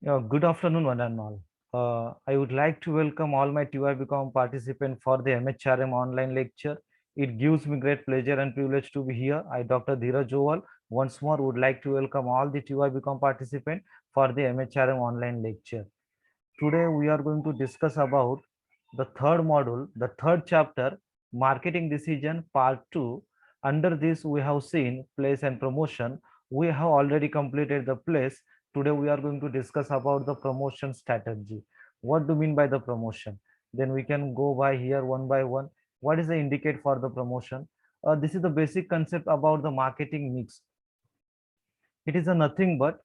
Yeah, good afternoon, one and all. I would like to welcome all my TYBCom participants for the MHRM online lecture. It gives me great pleasure and privilege to be here. I, Dr. Dheeraj Joval, once more would like to welcome all the TYBCom participants for the MHRM online lecture. Today we are going to discuss about the third module, the third chapter, Marketing Decision Part 2. Under this, we have seen place and promotion. We have already completed the place. Today we are going to discuss about the promotion strategy. What do you mean by the promotion? Then we can go by here one by one. What is the indicate for the promotion? This is the basic concept about the marketing mix. It is a nothing but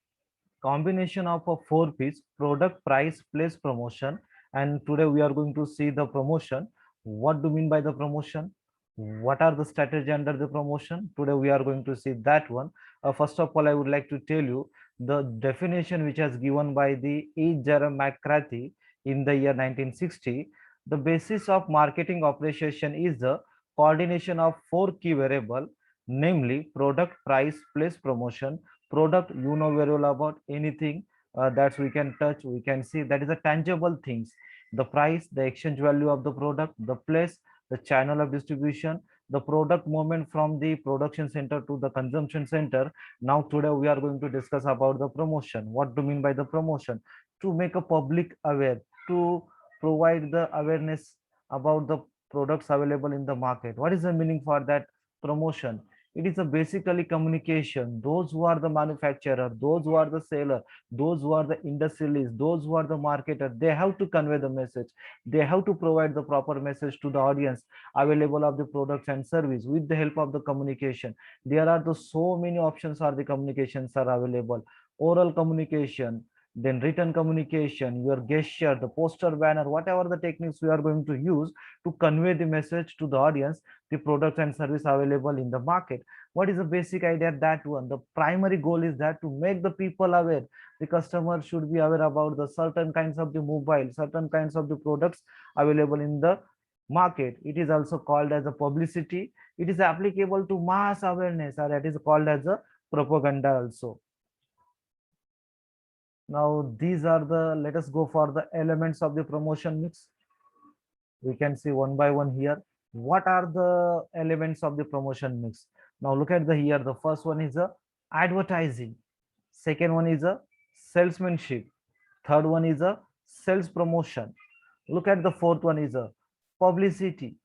combination of a four piece product, price, place, promotion. And today we are going to see the promotion. What do you mean by the promotion? What are the strategy under the promotion? Today we are going to see that one. First of all, I would like to tell you the definition which has given by the E. Jerome McCarthy in the year 1960. The basis of marketing operation is the coordination of four key variable, namely product, price, place, promotion. Product, you know very well about anything that we can touch, we can see, that is a tangible things. The price, the exchange value of the product, the place, the channel of distribution, the product movement from the production center to the consumption center. Now today we are going to discuss about the promotion. What do you mean by the promotion? To make a public aware, to provide the awareness about the products available in the market. What is the meaning for that promotion? It is a basically communication. Those who are the manufacturer, those who are the seller, those who are the industrialists, those who are the marketer, they have to convey the message. They have to provide the proper message to the audience available of the products and service with the help of the communication. There are the so many options are the communications are available. Oral communication, then written communication, your gesture, the poster, banner, whatever the techniques we are going to use to convey the message to the audience, the products and service available in the market. What is the basic idea? That one, the primary goal is that to make the people aware. The customer should be aware about the certain kinds of the mobile, certain kinds of the products available in the market. It is also called as a publicity. It is applicable to mass awareness, or it is called as a propaganda also. Now these are the, let us go for the elements of the promotion mix. We can see one by one here. What are the elements of the promotion mix? Now look at the here. The first one is a advertising. Second one is a salesmanship. Third one is a sales promotion. Look at the fourth one is a publicity.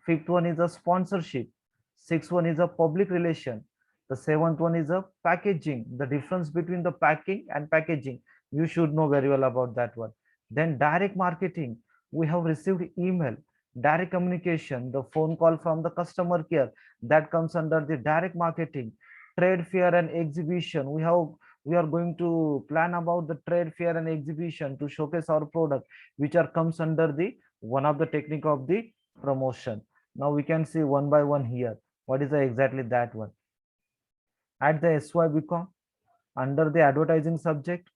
Fifth one is a sponsorship. Sixth one is a public relation. The seventh one is a packaging. The difference between the packing and packaging, you should know very well about that one. Then direct marketing. We have received email, direct communication, the phone call from the customer care, that comes under the direct marketing. Trade fair and exhibition. We are going to plan about the trade fair and exhibition to showcase our product, which are comes under the one of the technique of the promotion. Now we can see one by one here. What is exactly that one? At the SYBCom, under the advertising subject,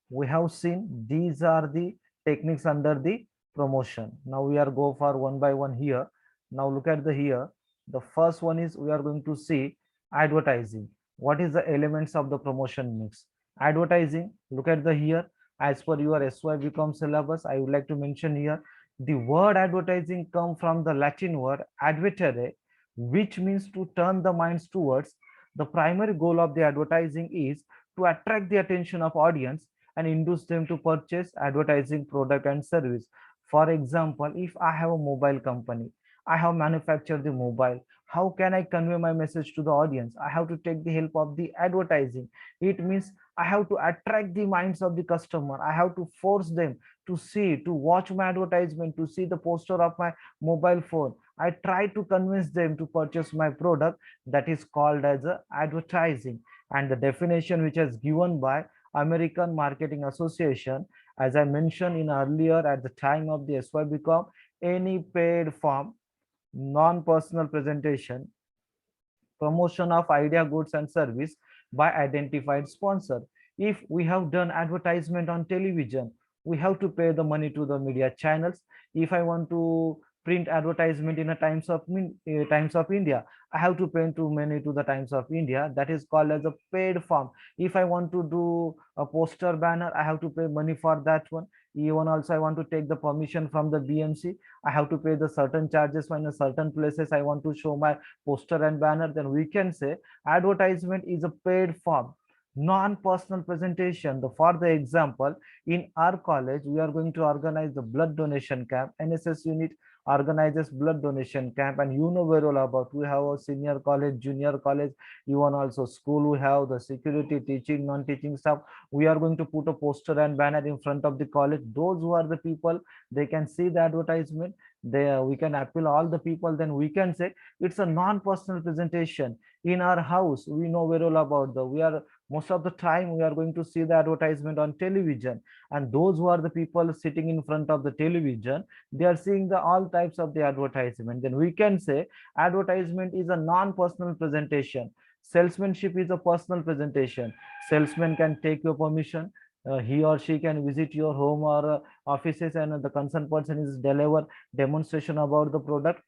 we have seen these are the techniques under the promotion. Now we are go for one by one here. Now look at the here. The first one is we are going to see advertising. What is the elements of the promotion mix? Advertising, look at the here. As per your SYBCom syllabus, I would like to mention here, the word advertising come from the Latin word advertere, which means to turn the minds towards. The primary goal of the advertising is to attract the attention of audience and induce them to purchase advertising product and service. For example, if I have a mobile company, I have manufactured the mobile, how can I convey my message to the audience? I have to take the help of the advertising. It means I have to attract the minds of the customer. I have to force them to see, to watch my advertisement, to see the poster of my mobile phone. I try to convince them to purchase my product. That is called as a advertising. And the definition which is given by American Marketing Association, as I mentioned in earlier at the time of the SYBCom, any paid form, non-personal presentation, promotion of idea, goods and service by identified sponsor. If we have done advertisement on television, we have to pay the money to the media channels. If I want to print advertisement in a Times of India. I have to pay to money to the Times of India. That is called as a paid form. If I want to do a poster banner, I have to pay money for that one. Even also I want to take the permission from the BMC. I have to pay the certain charges when in certain places I want to show my poster and banner. Then we can say advertisement is a paid form. Non-personal presentation. For the example, in our college, we are going to organize the blood donation camp. NSS unit organizes blood donation camp, and you know very well about. We have a senior college, junior college, even also school. We have the security, teaching, non-teaching staff. We are going to put a poster and banner in front of the college. Those who are the people, they can see the advertisement. We can appeal all the people. Then we can say it's a non-personal presentation. In our house, we know very well about the. We are most of the time we are going to see the advertisement on television, and those who are the people sitting in front of the television, they are seeing the all types of the advertisement. Then we can say advertisement is a non-personal presentation. Salesmanship is a personal presentation. Salesman can take your permission. He or she can visit your home or offices, and the concerned person is deliver demonstration about the product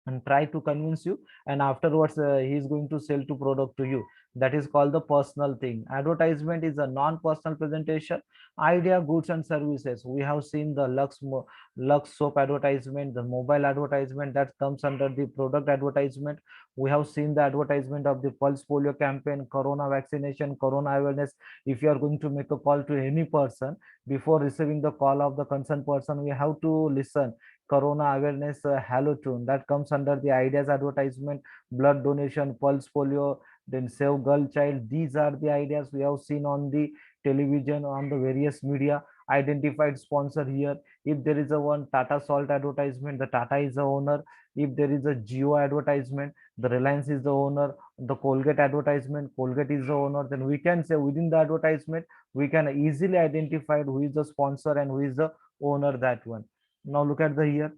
and try to convince you, and afterwards he is going to sell to product to you. That is called the personal thing. Advertisement is a non-personal presentation. Idea, goods and services. We have seen the Lux soap advertisement, the mobile advertisement, that comes under the product advertisement. We have seen the advertisement of the pulse polio campaign, corona vaccination, corona awareness. If you are going to make a call to any person, before receiving the call of the concerned person, we have to listen corona awareness hello tune, that comes under the ideas advertisement. Blood donation, pulse polio, then save girl child. These are the ideas we have seen on the television, on the various media. Identified sponsor here. If there is a one Tata Salt advertisement, the Tata is the owner. If there is a Geo advertisement, the Reliance is the owner. The Colgate advertisement, Colgate is the owner. Then we can say within the advertisement, we can easily identify who is the sponsor and who is the owner, that one. Now look at the here.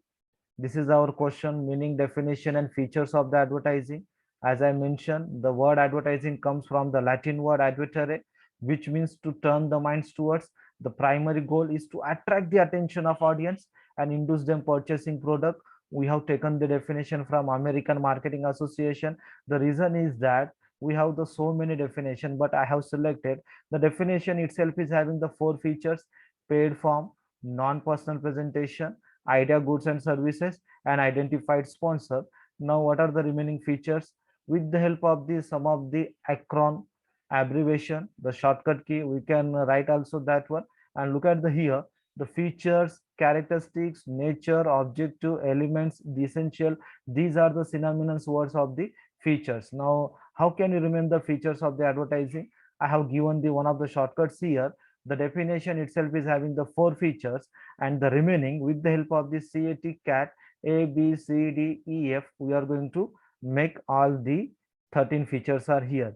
This is our question, meaning, definition and features of the advertising. As I mentioned, the word advertising comes from the Latin word advertere, which means to turn the minds towards. The primary goal is to attract the attention of audience and induce them purchasing product. We have taken the definition from American Marketing Association. The reason is that we have the so many definition, but I have selected the definition itself is having the four features: paid form, non-personal presentation, idea, goods and services, and identified sponsor. Now what are the remaining features? With the help of the some of the acron, abbreviation, the shortcut key, we can write also that one. And look at the here, the features, characteristics, nature, objective, elements, the essential. These are the synonymous words of the features. Now how can you remember the features of the advertising? I have given the one of the shortcuts here. The definition itself is having the four features, and the remaining, with the help of the cat A, B, C, D, E, F, we are going to make all the 13 features are here.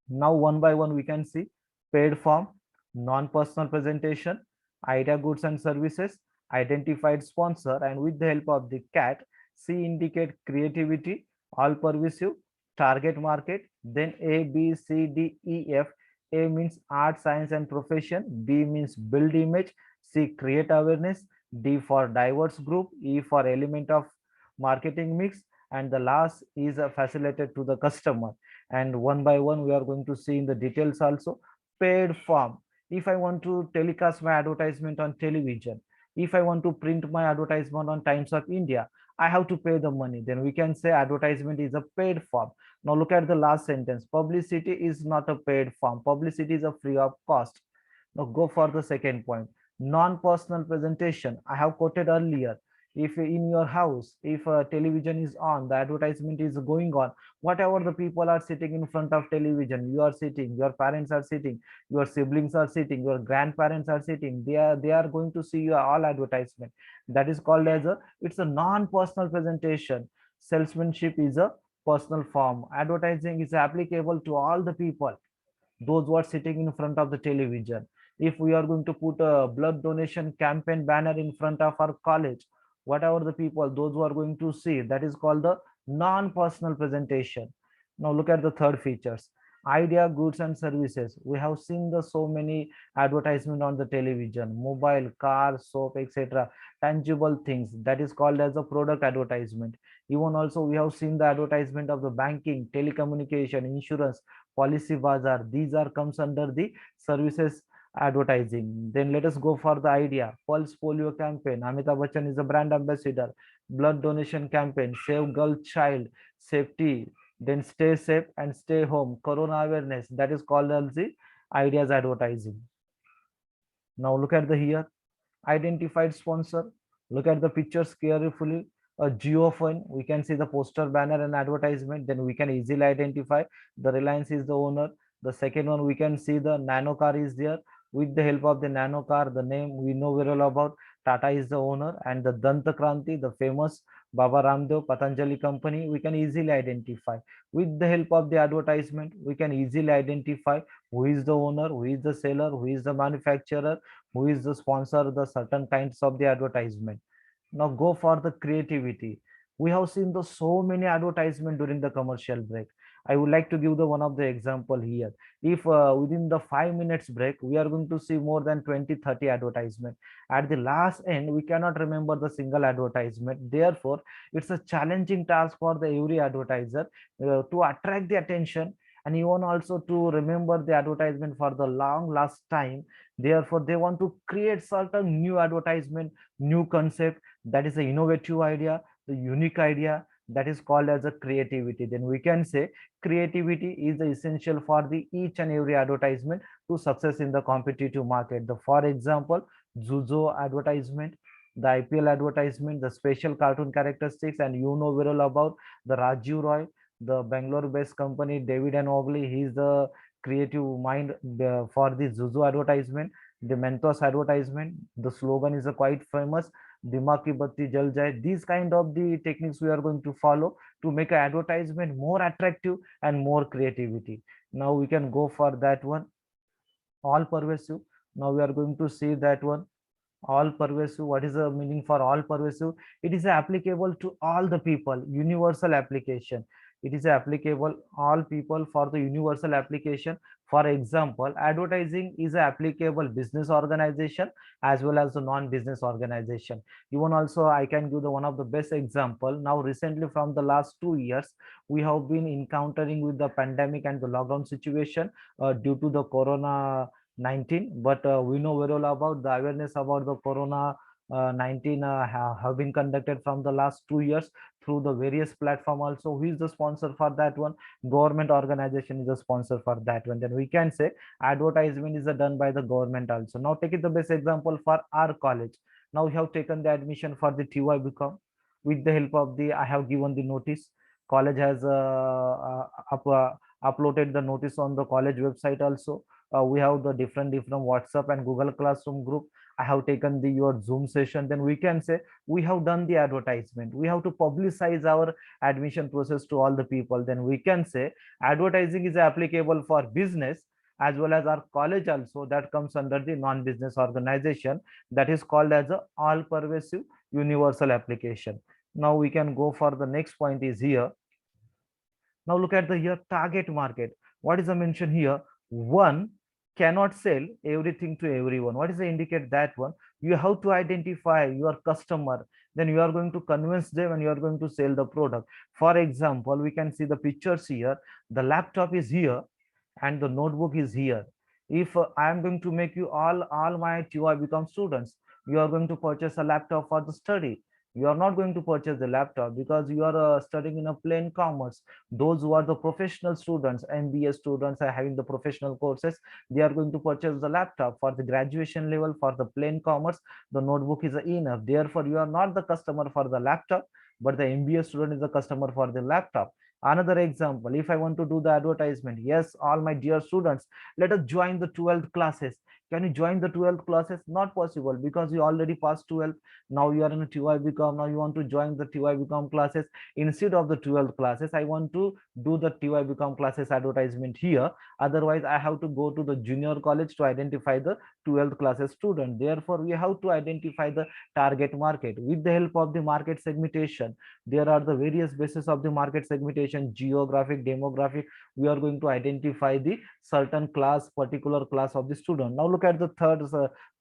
Now one by one we can see: paid form, non-personal presentation, idea, goods and services, identified sponsor, and with the help of the cat, C indicate creativity, all pervasive, target market. Then A, B, C, D, E, F. A means art, science and profession. B means build image. C create awareness. D for diverse group. E for element of marketing mix. And the last is facilitated to the customer. And one by one we are going to see in the details also. Paid form. If I want to telecast my advertisement on television, if I want to print my advertisement on Times of India, I have to pay the money. Then we can say advertisement is a paid form. Now look at the last sentence. Publicity is not a paid form. Publicity is a free of cost. Now go for the second point. Non-personal presentation. I have quoted earlier. If in your house, if a television is on, the advertisement is going on, whatever the people are sitting in front of television, you are sitting, your parents are sitting, your siblings are sitting, your grandparents are sitting, they are going to see your all advertisement. That is called as a, it's a non-personal presentation. Salesmanship is a personal form. Advertising is applicable to all the people, those who are sitting in front of the television. If we are going to put a blood donation campaign banner in front of our college, whatever the people, those who are going to see, that is called the non-personal presentation. Now look at the third features. Idea, goods and services. We have seen the so many advertisement on the television, mobile, car, soap, etc. Tangible things, that is called as a product advertisement. Even also we have seen the advertisement of the banking, telecommunication, insurance, policy bazaar. These are comes under the services advertising. Then let us go for the idea. Pulse polio campaign. Amitabh Bachchan is a brand ambassador. Blood donation campaign. Save girl child. Safety. Then stay safe and stay home. Corona awareness. That is called as the ideas advertising. Now look at the here. Identified sponsor. Look at the pictures carefully. A geofund. We can see the poster, banner, and advertisement. Then we can easily identify the Reliance is the owner. The second one, we can see the nano car is there. With the help of the nano car, the name we know very well about. Tata is the owner, and the Danta Kranti, the famous Baba Ramdev Patanjali company, we can easily identify. With the help of the advertisement, we can easily identify who is the owner, who is the seller, who is the manufacturer, who is the sponsor, the certain kinds of the advertisement. Now go for the creativity. We have seen the so many advertisement during the commercial break. I would like to give the one of the example here. If within the 5 minutes break we are going to see more than 20-30 advertisement, at the last end we cannot remember the single advertisement. Therefore it's a challenging task for the every advertiser to attract the attention, and even also to remember the advertisement for the long last time. Therefore they want to create certain new advertisement, new concept. That is the innovative idea, the unique idea, that is called as a creativity. Then we can say creativity is the essential for the each and every advertisement to success in the competitive market. The for example, Zuzo advertisement, the IPL advertisement, the special cartoon characteristics, and you know very well about the Rajiv Roy, the Bangalore based company David and Ogley. He is the creative mind for the Zuzu advertisement. The Mentos advertisement, the slogan is quite famous, Dimaki Batti Jal Jai. These kind of the techniques we are going to follow to make an advertisement more attractive and more creativity. Now we can go for that one, all pervasive. Now we are going to see that one, all pervasive. What is the meaning for all pervasive? It is applicable to all the people, universal application. It is applicable all people for the universal application. For example, advertising is applicable business organization as well as the non-business organization. Even also I can give the one of the best example. Now recently from the last 2 years we have been encountering with the pandemic and the lockdown situation due to the corona 19, but we know very well about the awareness about the corona 19 have been conducted from the last 2 years through the various platform. Also who is the sponsor for that one? Government organization is the sponsor for that one. Then we can say advertisement is done by the government also. Now take it the best example for our college. Now we have taken the admission for the TY become. With the help of the, I have given the notice. College has uploaded the notice on the college website also. We have the different WhatsApp and Google Classroom group. I have taken the your Zoom session. Then we can say we have done the advertisement. We have to publicize our admission process to all the people. Then we can say advertising is applicable for business as well as our college also, that comes under the non-business organization, that is called as a all pervasive universal application. Now we can go for the next point is here. Now look at the here target market. What is the mention here? One cannot sell everything to everyone. What is the indicate that one? You have to identify your customer. Then you are going to convince them and you are going to sell the product. For example, we can see the pictures here. The laptop is here and the notebook is here. If I am going to make you all my TY become students, you are going to purchase a laptop for the study. You are not going to purchase the laptop because you are studying in a plain commerce. Those who are the professional students, MBA students are having the professional courses, they are going to purchase the laptop. For the graduation level, for the plain commerce, the notebook is enough. Therefore you are not the customer for the laptop, but the MBA student is the customer for the laptop. Another example, if I want to do the advertisement, yes, all my dear students, let us join the 12th classes. Can you join the 12th classes? Not possible, because you already passed 12. Now you are in a TY become. Now you want to join the TY become classes. Instead of the 12th classes, I want to do the TY become classes advertisement here. Otherwise, I have to go to the junior college to identify the 12th classes student. Therefore, we have to identify the target market with the help of the market segmentation. There are the various bases of the market segmentation: geographic, demographic. We are going to identify the certain class, particular class of the student. Now look at the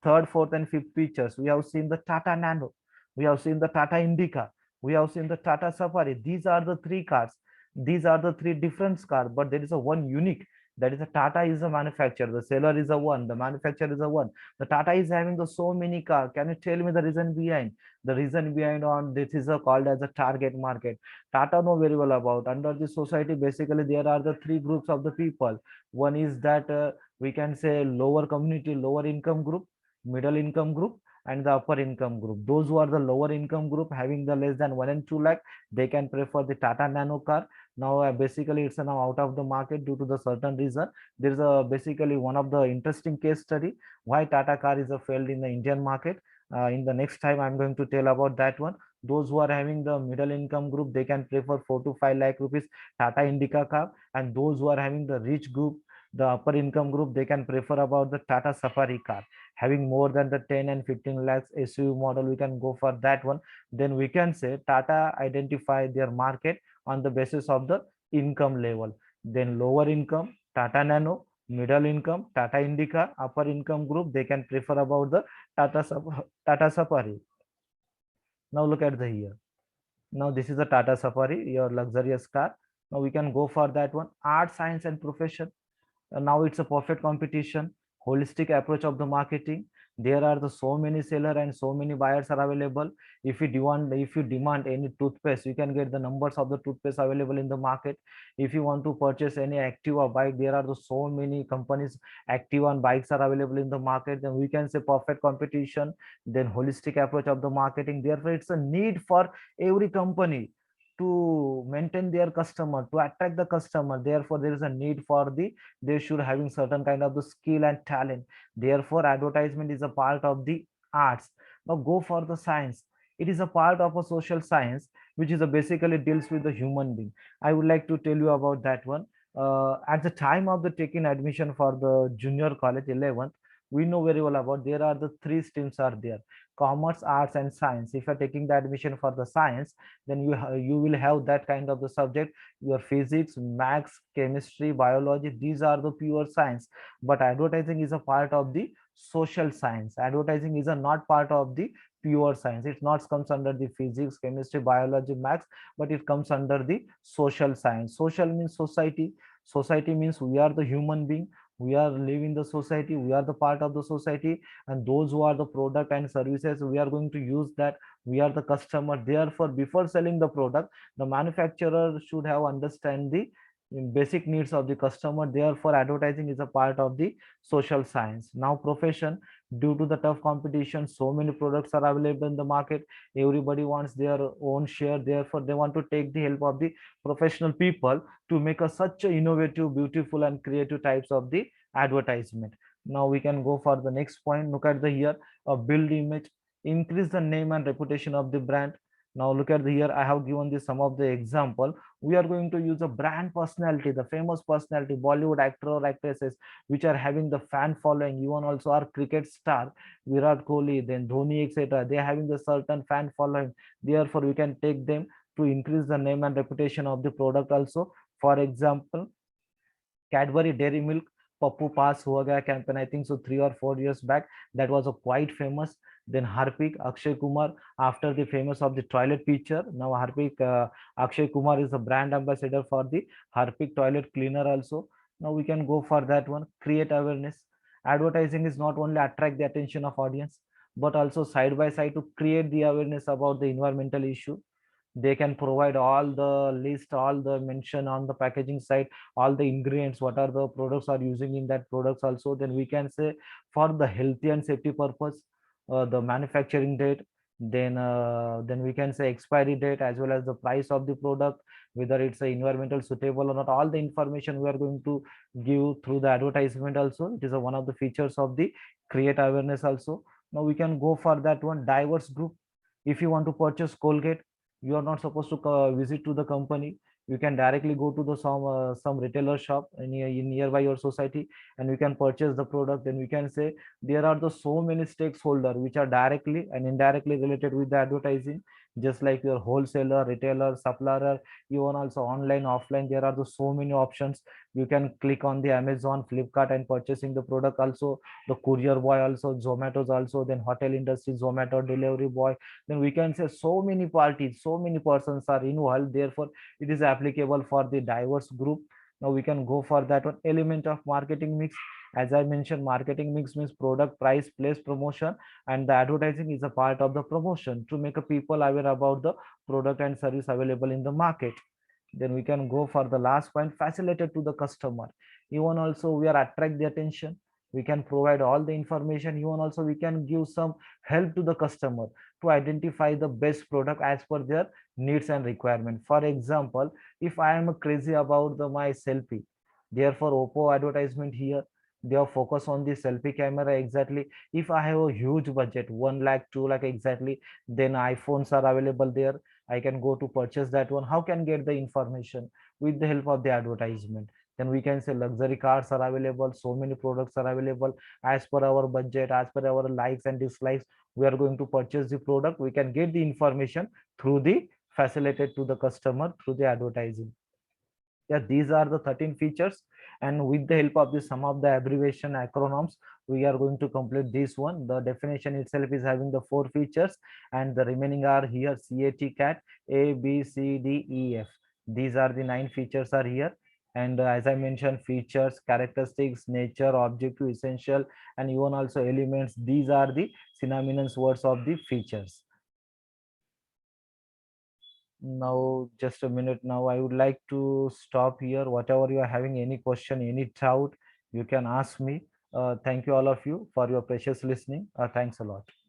third, fourth, and fifth pictures. We have seen the Tata Nano, we have seen the Tata Indica, we have seen the Tata Safari. These are the three cars. These are the three different cars, but there is a one unique. That is a Tata is a manufacturer, the seller is a one, the manufacturer is a one. The Tata is having the so many car. Can you tell me the reason behind? The reason behind on this is a called as a target market. Tata know very well about. Under the society, basically there are the three groups of the people. One is that we can say lower community, lower income group, middle income group, and the upper income group. Those who are the lower income group having the less than 1 and 2 lakh, they can prefer the Tata Nano car. Now basically it's now out of the market due to the certain reason. There is a basically one of the interesting case study why Tata car is a failed in the Indian market. In the next time I'm going to tell about that one. Those who are having the middle income group, they can prefer 4 to 5 lakh rupees Tata Indica car, and those who are having the rich group, the upper income group, they can prefer about the Tata Safari car. Having more than the 10 and 15 lakhs SUV model, we can go for that one. Then we can say Tata identify their market on the basis of the income level. Then lower income, Tata Nano; middle income, Tata Indica; upper income group, they can prefer about the Tata Safari. Now look at the here. Now this is a Tata Safari, your luxurious car. Now we can go for that one. Art, science, and profession. Now it's a perfect competition. Holistic approach of the marketing. There are the so many seller and so many buyers are available. If you demand any toothpaste, you can get the numbers of the toothpaste available in the market. If you want to purchase any Activa bike, there are the so many companies Activa and bikes are available in the market. Then we can say perfect competition. Then holistic approach of the marketing. Therefore, it's a need for every company to maintain their customer, to attract the customer. Therefore, there is a need for the, they should having certain kind of the skill and talent. Therefore, advertisement is a part of the arts. Now go for the science. It is a part of a social science, which is a basically deals with the human being. I would like to tell you about that one. At the time of the taking admission for the junior college 11th, we know very well about there are the three streams are there: commerce, arts, and science. If you're taking the admission for the science, then you will have that kind of the subject, your physics, maths, chemistry, biology. These are the pure science. But advertising is a part of the social science. Advertising is a not part of the pure science. It not comes under the physics, chemistry, biology, maths, but it comes under the social science. Social means society. Society means we are the human being, we are living the society, we are the part of the society, and those who are the product and services, we are going to use that. We are the customer. Therefore, before selling the product, the manufacturer should have understand the basic needs of the customer. Therefore, advertising is a part of the social science. Now profession. Due to the tough competition, so many products are available in the market. Everybody wants their own share. Therefore, they want to take the help of the professional people to make a such a innovative, beautiful, and creative types of the advertisement. Now we can go for the next point. Look at the here, build image, increase the name and reputation of the brand. Now look at the here, I have given this some of the example. We are going to use a brand personality, the famous personality, Bollywood actor or actresses, which are having the fan following. Even also our cricket star Virat Kohli, then Dhoni, etc. They are having the certain fan following. Therefore, we can take them to increase the name and reputation of the product also. For example, Cadbury Dairy Milk Pappu Pass Hua Gaya campaign, I think so 3 or 4 years back, that was a quite famous. Then Harpic, Akshay Kumar, after the famous of the toilet picture, now Harpic, Akshay Kumar is the brand ambassador for the Harpic toilet cleaner also. Now we can go for that one. Create awareness. Advertising is not only attract the attention of audience, but also side by side to create the awareness about the environmental issue. They can provide all the list, all the mention on the packaging side, all the ingredients, what are the products are using in that products also. Then we can say for the healthy and safety purpose, the manufacturing date, Then we can say expiry date as well as the price of the product, whether it's a environmental suitable or not. All the information we are going to give through the advertisement also. It is one of the features of the create awareness also. Now we can go for that one, diverse group. If you want to purchase Colgate, you are not supposed to visit to the company. You can directly go to the some retailer shop in nearby your society, and you can purchase the product. Then we can say there are the so many stakeholders which are directly and indirectly related with the advertising, just like your wholesaler, retailer, supplier, even also online, offline. There are the so many options. You can click on the Amazon, Flipkart and purchasing the product also, the courier boy also, Zomato's also, then hotel industry, Zomato delivery boy. Then we can say so many parties, so many persons are involved. Therefore it is applicable for the diverse group. Now we can go for that one, element of marketing mix. As I mentioned, marketing mix means product, price, place, promotion, and the advertising is a part of the promotion to make a people aware about the product and service available in the market. Then we can go for the last point, facilitated to the customer. Even also we are attract the attention. We can provide all the information. Even also we can give some help to the customer to identify the best product as per their needs and requirement. For example, if I am crazy about the my selfie, therefore Oppo advertisement here, they are focus on the selfie camera exactly. If I have a huge budget, 1 lakh, 2 lakh exactly, then iPhones are available there. I can go to purchase that one. How can get the information? With the help of the advertisement. Then we can say luxury cars are available. So many products are available as per our budget, as per our likes and dislikes. We are going to purchase the product. We can get the information through the facilitated to the customer through the advertising. Yeah, these are the 13 features, and with the help of the some of the abbreviation acronyms, we are going to complete this one. The definition itself is having the 4 features, and the remaining are here: cat, a b c d e f. These are the 9 features are here. And as I mentioned, features, characteristics, nature, objective, essential, and even also elements, these are the synonymous words of the features. Now just a minute. Now I would like to stop here. Whatever you are having, any question, any doubt, you can ask me. Thank you all of you for your precious listening. Thanks a lot.